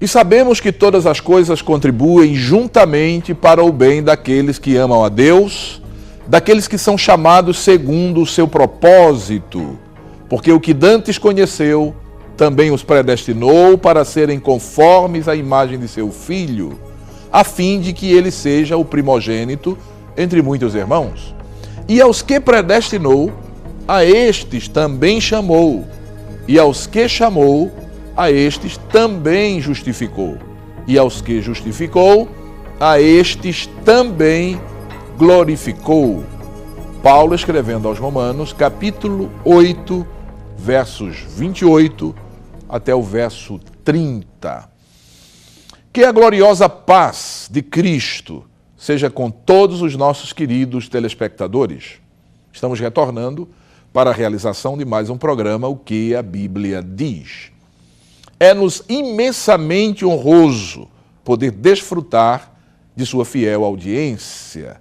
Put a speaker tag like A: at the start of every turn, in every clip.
A: E sabemos que todas as coisas contribuem juntamente para o bem daqueles que amam a Deus, daqueles que são chamados segundo o seu propósito, porque o que dantes conheceu, também os predestinou para serem conformes à imagem de seu Filho, a fim de que ele seja o primogênito entre muitos irmãos. E aos que predestinou, a estes também chamou, e aos que chamou, a estes também justificou, e aos que justificou, a estes também glorificou. Paulo escrevendo aos Romanos, capítulo 8, versos 28 até o verso 30. Que a gloriosa paz de Cristo seja com todos os nossos queridos telespectadores. Estamos retornando para a realização de mais um programa, O que a Bíblia diz. É-nos imensamente honroso poder desfrutar de sua fiel audiência.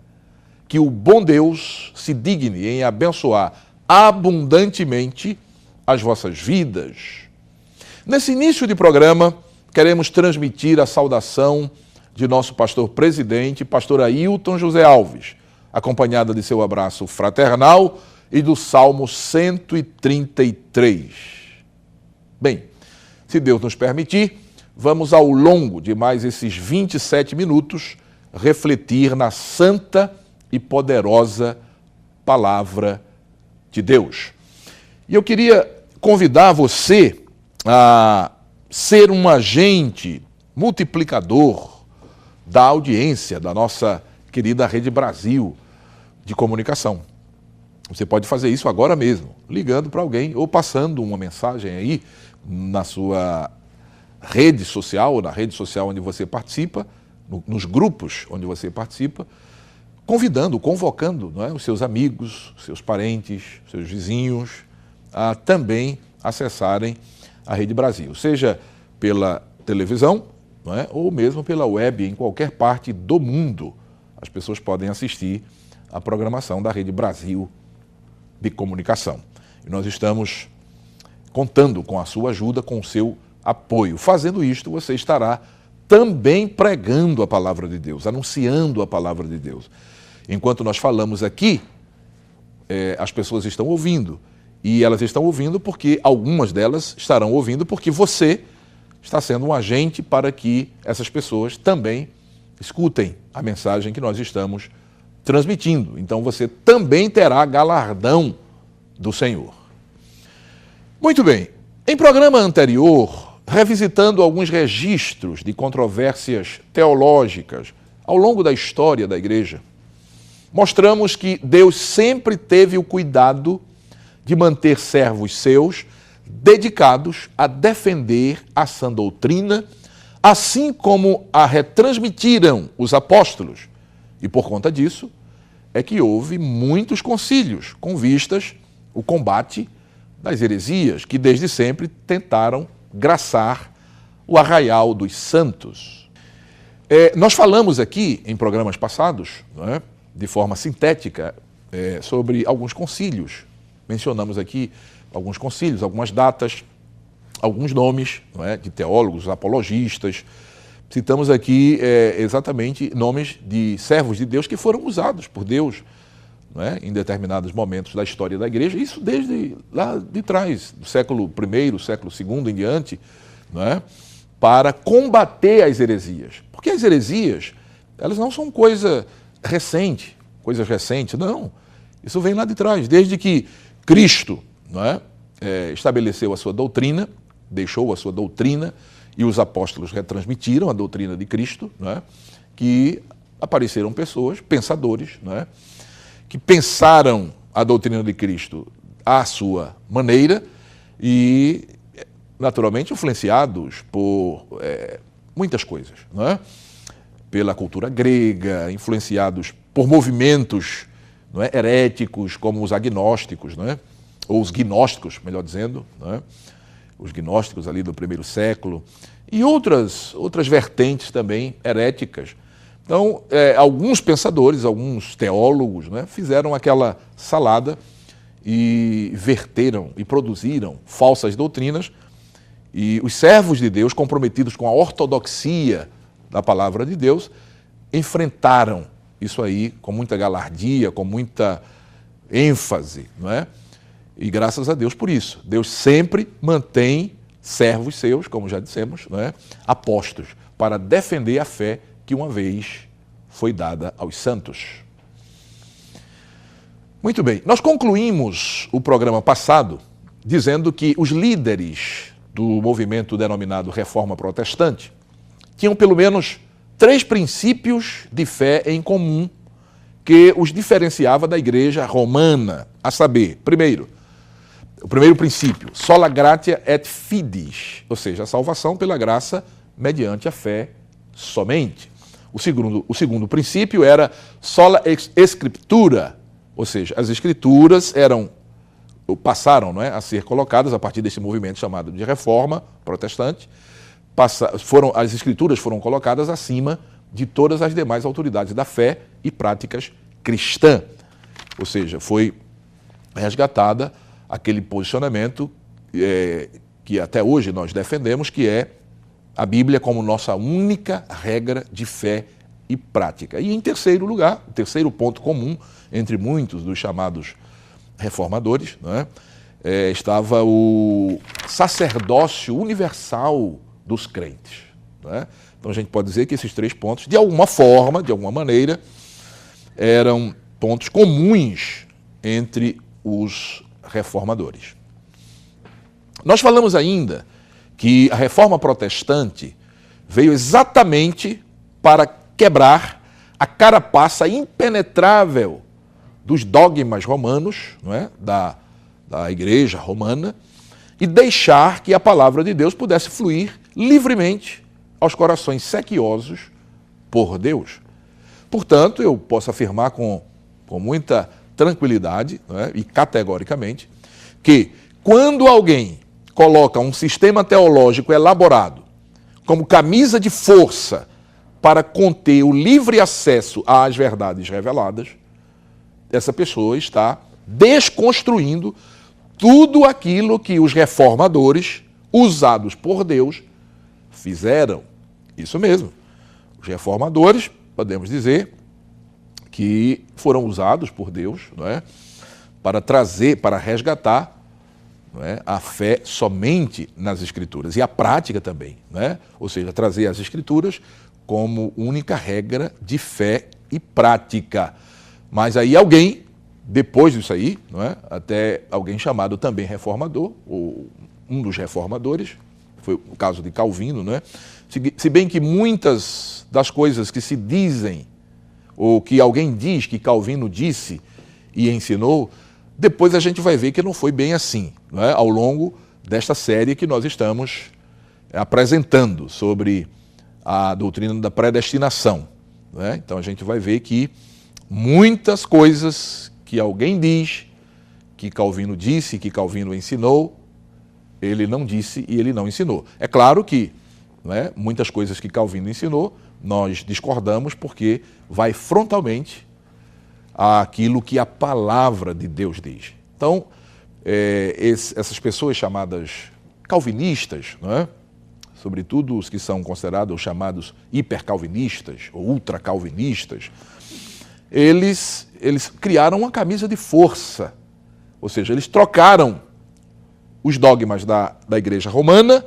A: Que o bom Deus se digne em abençoar abundantemente as vossas vidas. Nesse início de programa, queremos transmitir a saudação de nosso pastor presidente, pastor Ailton José Alves, acompanhada de seu abraço fraternal e do Salmo 133. Bem, se Deus nos permitir, vamos ao longo de mais esses 27 minutos refletir na santa e poderosa palavra de Deus. E eu queria convidar você a ser um agente multiplicador da audiência da nossa querida Rede Brasil de comunicação. Você pode fazer isso agora mesmo, ligando para alguém ou passando uma mensagem aí na sua rede social, ou na rede social onde você participa, nos grupos onde você participa, convidando, convocando, não é, os seus amigos, seus parentes, seus vizinhos, a também acessarem a Rede Brasil, seja pela televisão, não é, ou mesmo pela web, em qualquer parte do mundo. As pessoas podem assistir à programação da Rede Brasil de comunicação. E nós estamos contando com a sua ajuda, com o seu apoio. Fazendo isto, você estará também pregando a palavra de Deus, anunciando a palavra de Deus. Enquanto nós falamos aqui, as pessoas estão ouvindo. E elas estão ouvindo porque, algumas delas estarão ouvindo porque você está sendo um agente para que essas pessoas também escutem a mensagem que nós estamos transmitindo. Então você também terá galardão do Senhor. Muito bem, em programa anterior, revisitando alguns registros de controvérsias teológicas ao longo da história da igreja, mostramos que Deus sempre teve o cuidado de manter servos seus dedicados a defender a sã doutrina, assim como a retransmitiram os apóstolos. E por conta disso, é que houve muitos concílios com vistas o combate das heresias, que desde sempre tentaram graçar o arraial dos santos. Nós falamos aqui, em programas passados, não é, de forma sintética, sobre alguns concílios. Mencionamos aqui alguns concílios, algumas datas, alguns nomes, não é, de teólogos, apologistas. Citamos aqui exatamente nomes de servos de Deus que foram usados por Deus, não é, em determinados momentos da história da igreja, isso desde lá de trás, do século I, século II em diante, não é, para combater as heresias. Porque as heresias, elas não são coisas recentes, não. Isso vem lá de trás, desde que Cristo, não é, estabeleceu a sua doutrina, deixou a sua doutrina, e os apóstolos retransmitiram a doutrina de Cristo, não é, que apareceram pessoas, pensadores, não é, que pensaram a doutrina de Cristo à sua maneira e, naturalmente, influenciados por muitas coisas, não é? Pela cultura grega, influenciados por movimentos, não é, heréticos, como os agnósticos, não é? Ou os gnósticos, melhor dizendo, não é? Os gnósticos ali do primeiro século, e outras vertentes também heréticas. Então, alguns pensadores, alguns teólogos, né, fizeram aquela salada e verteram e produziram falsas doutrinas E os servos de Deus, comprometidos com a ortodoxia da palavra de Deus, enfrentaram isso aí com muita galardia, com muita ênfase, não é? E graças a Deus por isso. Deus sempre mantém servos seus, como já dissemos, não é? Apostos, para defender a fé que uma vez foi dada aos santos. Muito bem, nós concluímos o programa passado dizendo que os líderes do movimento denominado Reforma Protestante tinham pelo menos 3 princípios de fé em comum que os diferenciava da igreja romana, a saber, primeiro, o primeiro princípio, sola gratia et fides, ou seja, a salvação pela graça mediante a fé somente. O segundo princípio era sola scriptura, ou seja, as escrituras passaram, não é, a ser colocadas a partir desse movimento chamado de Reforma Protestante. As escrituras foram colocadas acima de todas as demais autoridades da fé e práticas cristã. Ou seja, foi resgatada aquele posicionamento que até hoje nós defendemos, que é a Bíblia como nossa única regra de fé e prática. E em terceiro lugar, o terceiro ponto comum entre muitos dos chamados reformadores, não é? Estava o sacerdócio universal dos crentes. Não é? Então a gente pode dizer que esses 3 pontos, de alguma forma, de alguma maneira, eram pontos comuns entre os reformadores. Nós falamos ainda que a Reforma Protestante veio exatamente para quebrar a carapaça impenetrável dos dogmas romanos, não é? da igreja romana, e deixar que a palavra de Deus pudesse fluir livremente aos corações sequiosos por Deus. Portanto, eu posso afirmar com muita tranquilidade, não é? E categoricamente, que quando alguém coloca um sistema teológico elaborado como camisa de força para conter o livre acesso às verdades reveladas, essa pessoa está desconstruindo tudo aquilo que os reformadores, usados por Deus, fizeram. Isso mesmo. Os reformadores, podemos dizer, que foram usados por Deus, não é? Para trazer, para resgatar, não é? A fé somente nas Escrituras e a prática também, não é? Ou seja, trazer as Escrituras como única regra de fé e prática. Mas aí alguém, depois disso aí, não é? Até alguém chamado também reformador, ou um dos reformadores, foi o caso de Calvino, não é? Se bem que muitas das coisas que se dizem, ou que alguém diz que Calvino disse e ensinou, depois a gente vai ver que não foi bem assim, não é? Ao longo desta série que nós estamos apresentando sobre a doutrina da predestinação, não é? Então a gente vai ver que muitas coisas que alguém diz, que Calvino disse, que Calvino ensinou, ele não disse e ele não ensinou. É claro que, não é, muitas coisas que Calvino ensinou, nós discordamos porque vai frontalmente àquilo que a palavra de Deus diz. Então, essas pessoas chamadas calvinistas, não é? Sobretudo os que são considerados os chamados hipercalvinistas ou ultracalvinistas, eles criaram uma camisa de força, ou seja, eles trocaram os dogmas da igreja romana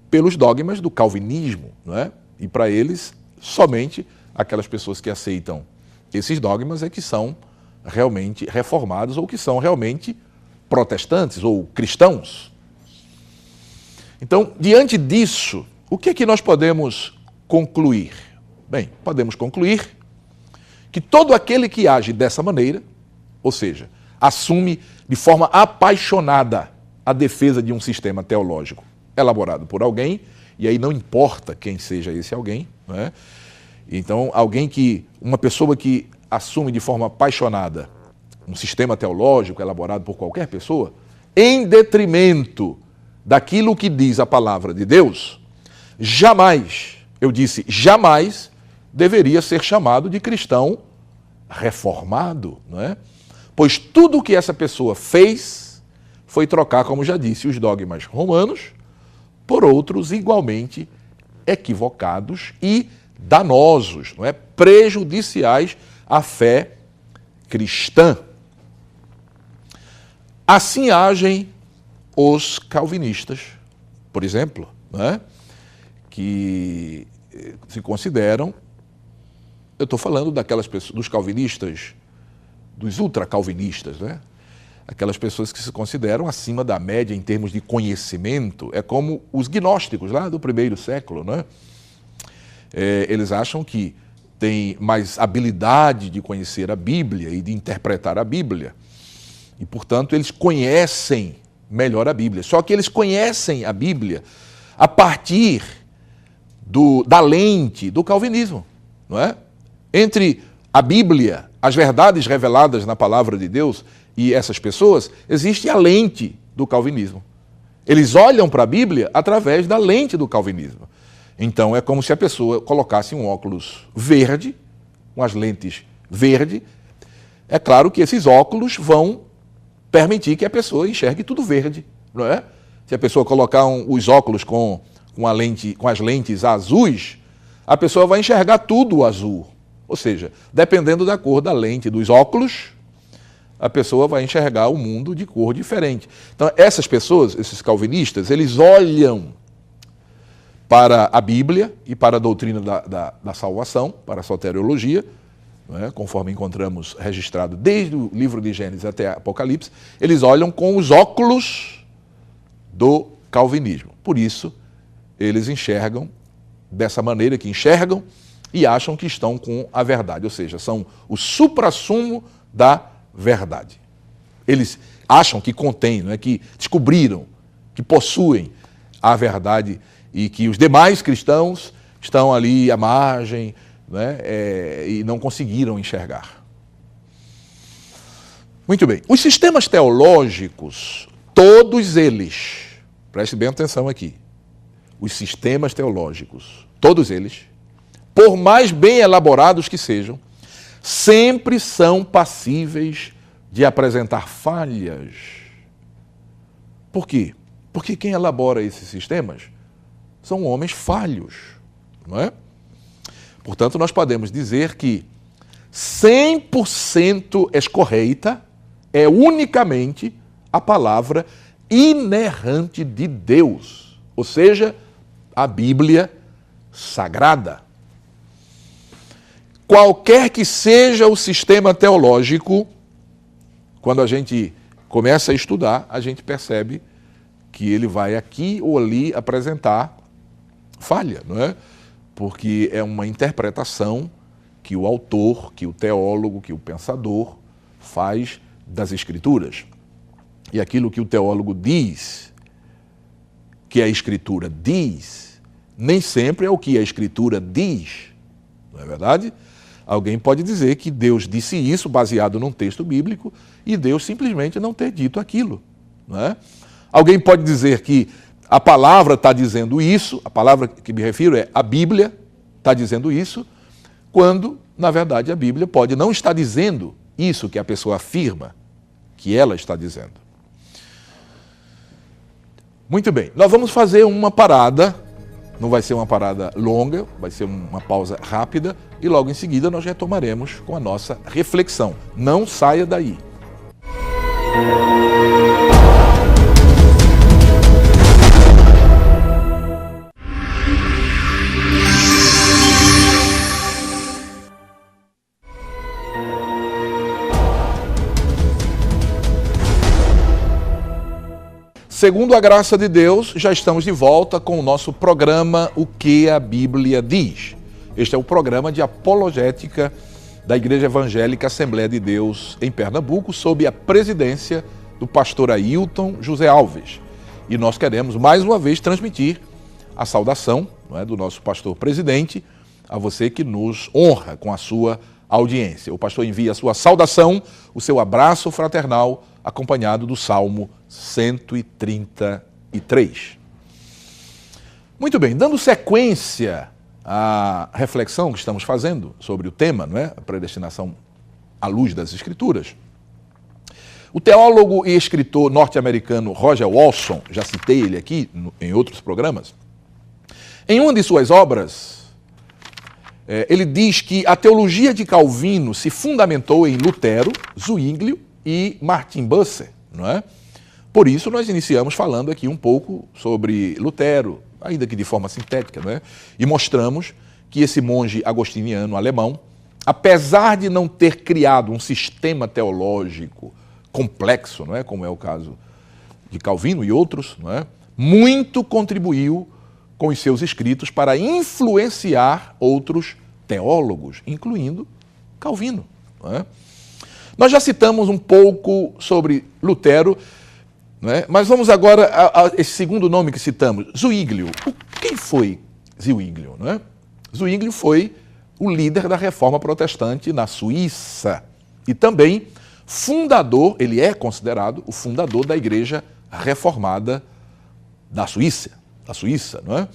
A: pelos dogmas do calvinismo, não é? E para eles, somente aquelas pessoas que aceitam esses dogmas é que são realmente reformados ou que são realmente protestantes ou cristãos. Então, diante disso, o que é que nós podemos concluir? Bem, podemos concluir que todo aquele que age dessa maneira, ou seja, assume de forma apaixonada a defesa de um sistema teológico elaborado por alguém, e aí não importa quem seja esse alguém, não é? Então, uma pessoa que assume de forma apaixonada um sistema teológico elaborado por qualquer pessoa, em detrimento daquilo que diz a palavra de Deus, jamais, eu disse jamais, deveria ser chamado de cristão reformado, não é? Pois tudo o que essa pessoa fez foi trocar, como já disse, os dogmas romanos por outros igualmente equivocados e danosos, não é? Prejudiciais à fé cristã. Assim agem os calvinistas, por exemplo, não é? Que se consideram, eu estou falando daquelas pessoas, dos calvinistas, dos ultracalvinistas, né? Aquelas pessoas que se consideram acima da média em termos de conhecimento, é como os gnósticos lá do primeiro século, né? Eles acham que têm mais habilidade de conhecer a Bíblia e de interpretar a Bíblia, e, portanto, eles conhecem melhor a Bíblia. Só que eles conhecem a Bíblia a partir da lente do calvinismo, não é? Entre a Bíblia, as verdades reveladas na palavra de Deus e essas pessoas, existe a lente do calvinismo. Eles olham para a Bíblia através da lente do calvinismo. Então é como se a pessoa colocasse um óculos verde, umas lentes verde. É claro que esses óculos vão permitir que a pessoa enxergue tudo verde, não é? Se a pessoa colocar os óculos com as lentes azuis, a pessoa vai enxergar tudo azul. Ou seja, dependendo da cor da lente dos óculos, a pessoa vai enxergar o mundo de cor diferente. Então, essas pessoas, esses calvinistas, eles olham para a Bíblia e para a doutrina da salvação, para a soteriologia, né, conforme encontramos registrado desde o livro de Gênesis até Apocalipse, eles olham com os óculos do calvinismo. Por isso, eles enxergam dessa maneira que enxergam e acham que estão com a verdade, ou seja, são o suprassumo da verdade. Eles acham que contêm, não é, que descobriram, que possuem a verdade e que os demais cristãos estão ali à margem, né, e não conseguiram enxergar. Muito bem. Os sistemas teológicos, todos eles, preste bem atenção aqui, os sistemas teológicos, todos eles, por mais bem elaborados que sejam, sempre são passíveis de apresentar falhas. Por quê? Porque quem elabora esses sistemas são homens falhos, não é? Portanto, nós podemos dizer que 100% escorreita é unicamente a palavra inerrante de Deus, ou seja, a Bíblia Sagrada. Qualquer que seja o sistema teológico, quando a gente começa a estudar, a gente percebe que ele vai aqui ou ali apresentar falha, não é? Porque é uma interpretação que o autor, que o teólogo, que o pensador faz das Escrituras. E aquilo que o teólogo diz, que a Escritura diz, nem sempre é o que a Escritura diz, não é verdade? Alguém pode dizer que Deus disse isso baseado num texto bíblico e Deus simplesmente não ter dito aquilo, não é? Alguém pode dizer que a palavra está dizendo isso, a palavra que me refiro é a Bíblia está dizendo isso, quando, na verdade, a Bíblia pode não estar dizendo isso que a pessoa afirma que ela está dizendo. Muito bem, nós vamos fazer uma parada, não vai ser uma parada longa, vai ser uma pausa rápida e logo em seguida nós retomaremos com a nossa reflexão. Não saia daí. Segundo a graça de Deus, já estamos de volta com o nosso programa O que a Bíblia Diz. Este é o programa de apologética da Igreja Evangélica Assembleia de Deus em Pernambuco, sob a presidência do pastor Ailton José Alves. E nós queremos, mais uma vez, transmitir a saudação, não é, do nosso pastor presidente a você que nos honra com a sua audiência. O pastor envia a sua saudação, o seu abraço fraternal, acompanhado do Salmo 133. Muito bem, dando sequência à reflexão que estamos fazendo sobre o tema, não é? A predestinação à luz das Escrituras, O teólogo e escritor norte-americano Roger Walson, já citei ele aqui em outros programas, em uma de suas obras, ele diz que a teologia de Calvino se fundamentou em Lutero, Zwinglio e Martin Bucer, não é? Por isso nós iniciamos falando aqui um pouco sobre Lutero, ainda que de forma sintética, não é? E mostramos que esse monge agostiniano alemão, apesar de não ter criado um sistema teológico complexo, não é? Como é o caso de Calvino e outros, não é? Muito contribuiu com os seus escritos para influenciar outros teólogos, incluindo Calvino, não é? Nós já citamos um pouco sobre Lutero, não é? Mas vamos agora a esse segundo nome que citamos, Zwinglio. Quem foi Zwinglio, não é? Zwinglio foi o líder da Reforma Protestante na Suíça e também fundador, ele é considerado o fundador da Igreja Reformada da Suíça, não é?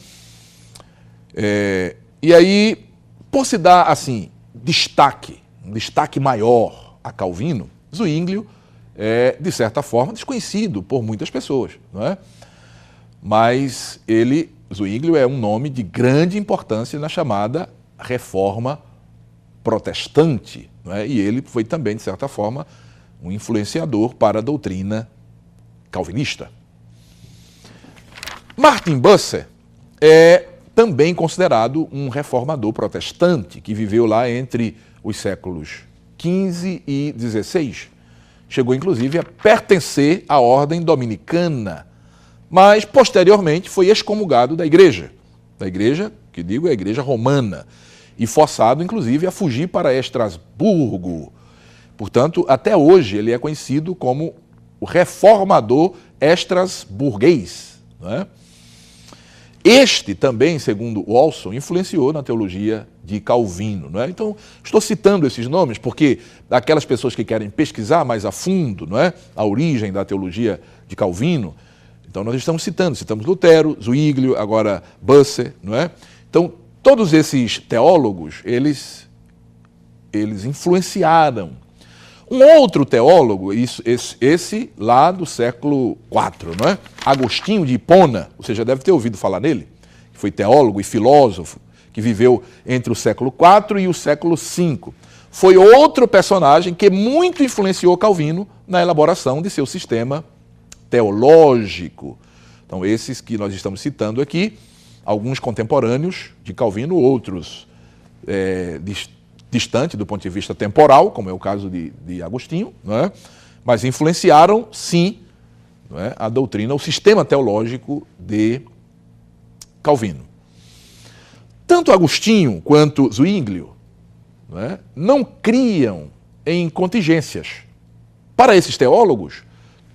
A: E aí, por se dar, assim, um destaque maior a Calvino, Zwinglio é, de certa forma, desconhecido por muitas pessoas, não é? Mas Zwinglio é um nome de grande importância na chamada Reforma Protestante, não é? E ele foi também, de certa forma, um influenciador para a doutrina calvinista. Martin Bucer é também considerado um reformador protestante, que viveu lá entre os séculos XV e XVI. Chegou, inclusive, a pertencer à ordem dominicana, mas, posteriormente, foi excomungado da igreja, que digo, é a igreja romana, e forçado, inclusive, a fugir para Estrasburgo. Portanto, até hoje, ele é conhecido como o reformador estrasburguês, não é? Este também, segundo Walson, influenciou na teologia de Calvino, não é? Então, estou citando esses nomes porque aquelas pessoas que querem pesquisar mais a fundo, não é, a origem da teologia de Calvino, então nós estamos citamos Lutero, Zwinglio, agora Bucer, não é? Então, todos esses teólogos, eles influenciaram. Um outro teólogo, esse lá do século IV, não é? Agostinho de Hipona, você já deve ter ouvido falar nele, que foi teólogo e filósofo, que viveu entre o século IV e o século V. Foi outro personagem que muito influenciou Calvino na elaboração de seu sistema teológico. Então, esses que nós estamos citando aqui, alguns contemporâneos de Calvino, outros distante do ponto de vista temporal, como é o caso de Agostinho, não é? Mas influenciaram, sim, não é, a doutrina, o sistema teológico de Calvino. Tanto Agostinho quanto Zwinglio não criam em contingências. Para esses teólogos,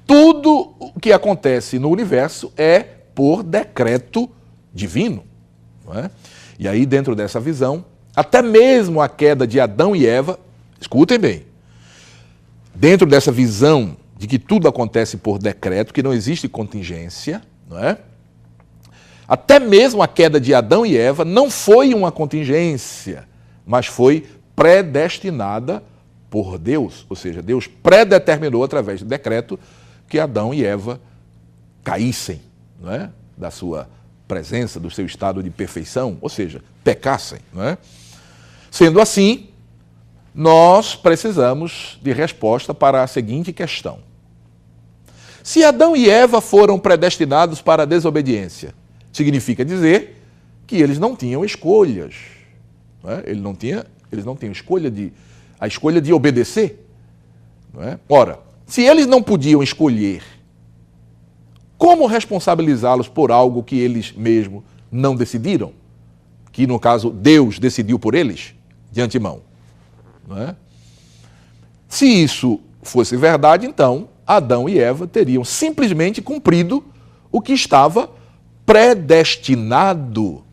A: tudo o que acontece no universo é por decreto divino, não é? E aí, dentro dessa visão, até mesmo a queda de Adão e Eva, escutem bem, dentro dessa visão de que tudo acontece por decreto, que não existe contingência, não é? Até mesmo a queda de Adão e Eva não foi uma contingência, mas foi predestinada por Deus, ou seja, Deus predeterminou através do decreto que Adão e Eva caíssem, não é? Da sua presença, do seu estado de perfeição, ou seja, pecassem, não é? Sendo assim, nós precisamos de resposta para a seguinte questão. Se Adão e Eva foram predestinados para a desobediência, significa dizer que eles não tinham escolhas. Não é? Eles não tinham a escolha de obedecer. Não é? Ora, se eles não podiam escolher, como responsabilizá-los por algo que eles mesmos não decidiram? Que, no caso, Deus decidiu por eles, de antemão. Não é? Se isso fosse verdade, então, Adão e Eva teriam simplesmente cumprido o que estava predestinado.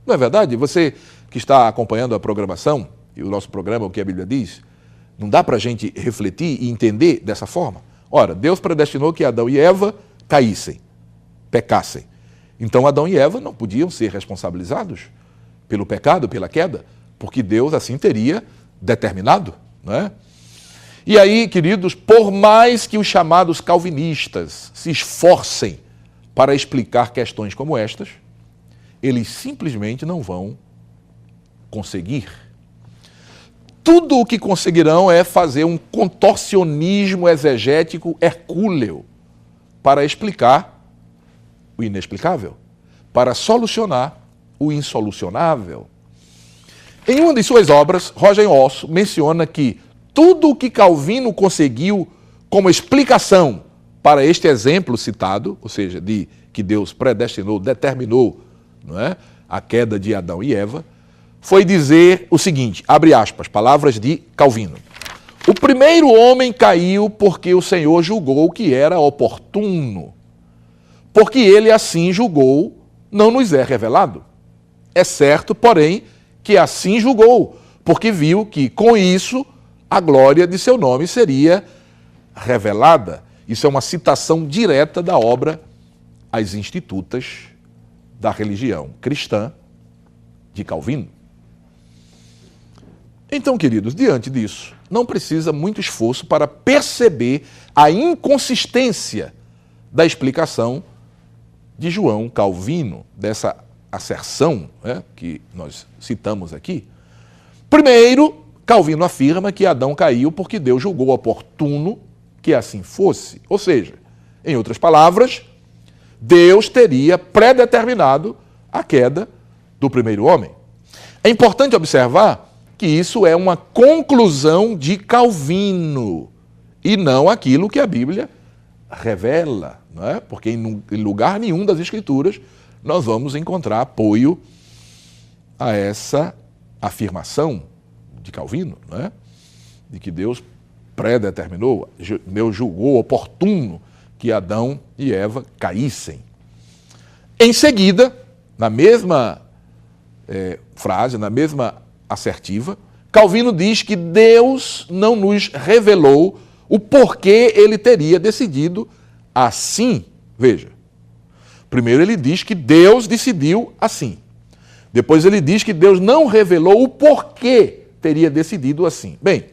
A: Não é verdade? Você que está acompanhando a programação, e o nosso programa, o que a Bíblia diz, não dá para a gente refletir e entender dessa forma? Ora, Deus predestinou que Adão e Eva caíssem, pecassem. Então, Adão e Eva não podiam ser responsabilizados pelo pecado, pela queda, porque Deus assim teria determinado, não é? E aí, queridos, por mais que os chamados calvinistas se esforcem para explicar questões como estas, eles simplesmente não vão conseguir. Tudo o que conseguirão é fazer um contorcionismo exegético hercúleo para explicar o inexplicável, para solucionar o insolucionável. Em uma de suas obras, Roger Osso menciona que tudo o que Calvino conseguiu como explicação para este exemplo citado, ou seja, de que Deus predestinou, determinou, não é, a queda de Adão e Eva, foi dizer o seguinte, abre aspas, palavras de Calvino. O primeiro homem caiu porque o Senhor julgou que era oportuno. Porque ele assim julgou, não nos é revelado. É certo, porém, que assim julgou, porque viu que com isso a glória de seu nome seria revelada. Isso é uma citação direta da obra As Institutas da Religião Cristã de Calvino. Então, queridos, diante disso, não precisa muito esforço para perceber a inconsistência da explicação de João Calvino, dessa asserção, né, que nós citamos aqui. Primeiro, Calvino afirma que Adão caiu porque Deus julgou oportuno que assim fosse. Ou seja, em outras palavras, Deus teria predeterminado a queda do primeiro homem. É importante observar que isso é uma conclusão de Calvino e não aquilo que a Bíblia revela, não é? Porque em lugar nenhum das Escrituras nós vamos encontrar apoio a essa afirmação de Calvino, não é? De que Deus predeterminou, Deus julgou oportuno que Adão e Eva caíssem. Em seguida, na mesma frase, na mesma assertiva, Calvino diz que Deus não nos revelou o porquê ele teria decidido assim. Veja, primeiro ele diz que Deus decidiu assim. Depois ele diz que Deus não revelou o porquê teria decidido assim. Bem,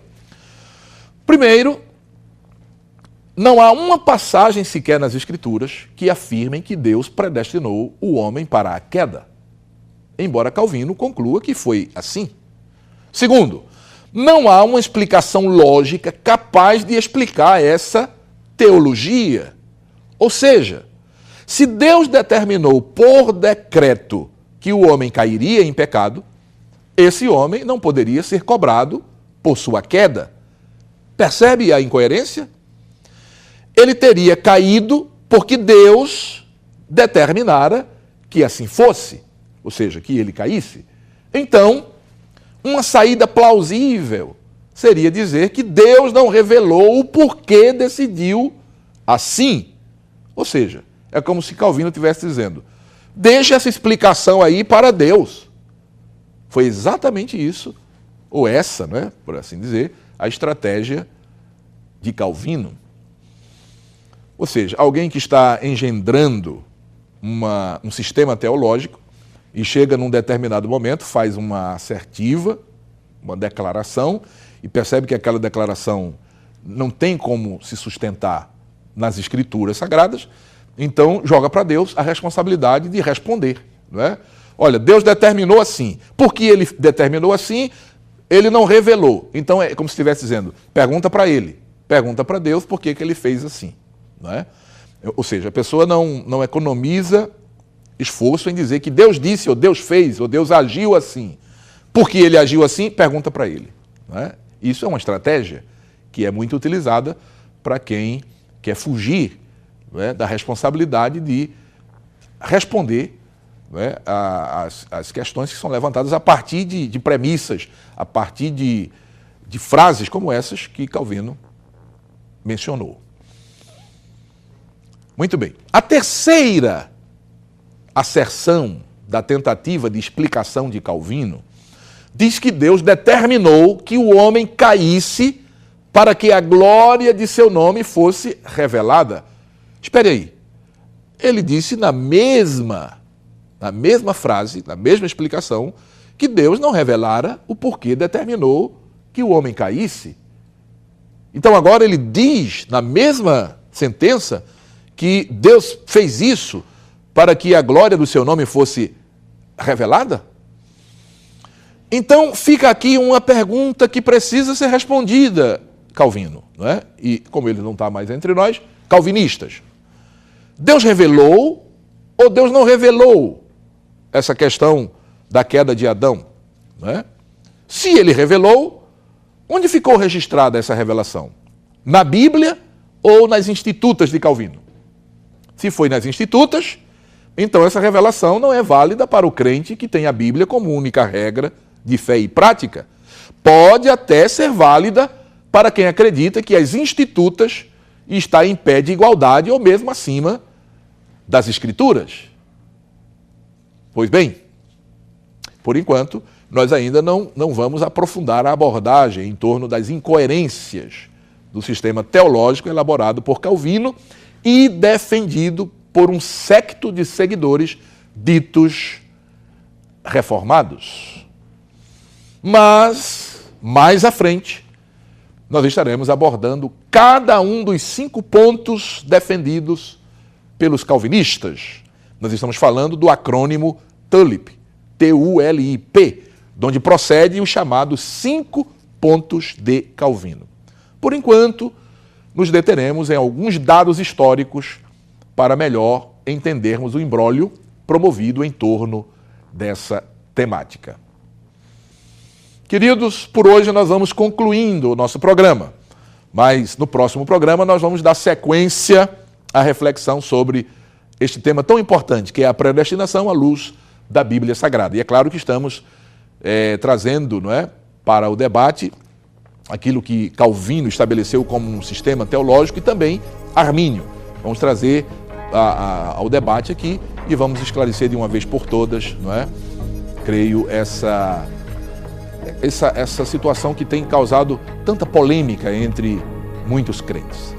A: primeiro, não há uma passagem sequer nas Escrituras que afirmem que Deus predestinou o homem para a queda, embora Calvino conclua que foi assim. Segundo, não há uma explicação lógica capaz de explicar essa teologia. Ou seja, se Deus determinou por decreto que o homem cairia em pecado, esse homem não poderia ser cobrado por sua queda. Percebe a incoerência? Ele teria caído porque Deus determinara que assim fosse, ou seja, que ele caísse. Então, uma saída plausível seria dizer que Deus não revelou o porquê decidiu assim. Ou seja, é como se Calvino estivesse dizendo, deixa essa explicação aí para Deus. Foi exatamente isso, ou essa, né, por assim dizer, a estratégia de Calvino. Ou seja, alguém que está engendrando um sistema teológico e chega num determinado momento, faz uma assertiva, uma declaração, e percebe que aquela declaração não tem como se sustentar nas Escrituras Sagradas, então joga para Deus a responsabilidade de responder, não é? Olha, Deus determinou assim. Porque ele determinou assim, ele não revelou. Então é como se estivesse dizendo, pergunta para ele, pergunta para Deus por que ele fez assim, não é? Ou seja, a pessoa não economiza esforço em dizer que Deus disse, ou Deus fez, ou Deus agiu assim. Porque ele agiu assim, pergunta para ele, não é? Isso é uma estratégia que é muito utilizada para quem quer fugir, não é, da responsabilidade de responder, não é, as questões que são levantadas a partir de premissas, a partir de frases como essas que Calvino mencionou. Muito bem. A terceira asserção da tentativa de explicação de Calvino diz que Deus determinou que o homem caísse para que a glória de seu nome fosse revelada. Espere aí. Ele disse na mesma frase, na mesma explicação, que Deus não revelara o porquê determinou que o homem caísse. Então agora ele diz, na mesma sentença, que Deus fez isso para que a glória do seu nome fosse revelada? Então fica aqui uma pergunta que precisa ser respondida, Calvino, não é? E como ele não está mais entre nós, calvinistas. Deus revelou ou Deus não revelou essa questão da queda de Adão? Não é? Se ele revelou, onde ficou registrada essa revelação? Na Bíblia ou nas Institutas de Calvino? Se foi nas Institutas, então essa revelação não é válida para o crente que tem a Bíblia como única regra de fé e prática. Pode até ser válida para quem acredita que as Institutas está em pé de igualdade ou mesmo acima das Escrituras. Pois bem, por enquanto, nós ainda não vamos aprofundar a abordagem em torno das incoerências do sistema teológico elaborado por Calvino e defendido por um séquito de seguidores ditos reformados. Mas, mais à frente, nós estaremos abordando cada um dos 5 pontos defendidos pelos calvinistas. Nós estamos falando do acrônimo TULIP, T-U-L-I-P, de onde procede os chamados 5 pontos de Calvino. Por enquanto, nos deteremos em alguns dados históricos para melhor entendermos o imbróglio promovido em torno dessa temática. Queridos, por hoje nós vamos concluindo o nosso programa, mas no próximo programa nós vamos dar sequência à reflexão sobre este tema tão importante, que é a predestinação à luz da Bíblia Sagrada. E é claro que estamos trazendo, não é, para o debate aquilo que Calvino estabeleceu como um sistema teológico e também Armínio. Vamos trazer ao debate aqui e vamos esclarecer de uma vez por todas, não é? Creio, essa situação que tem causado tanta polêmica entre muitos crentes.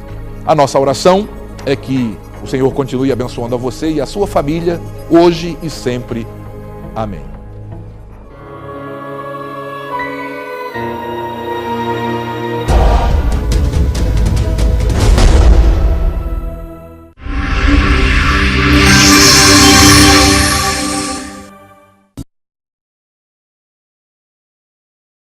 A: A nossa oração é que o Senhor continue abençoando a você e a sua família, hoje e sempre. Amém.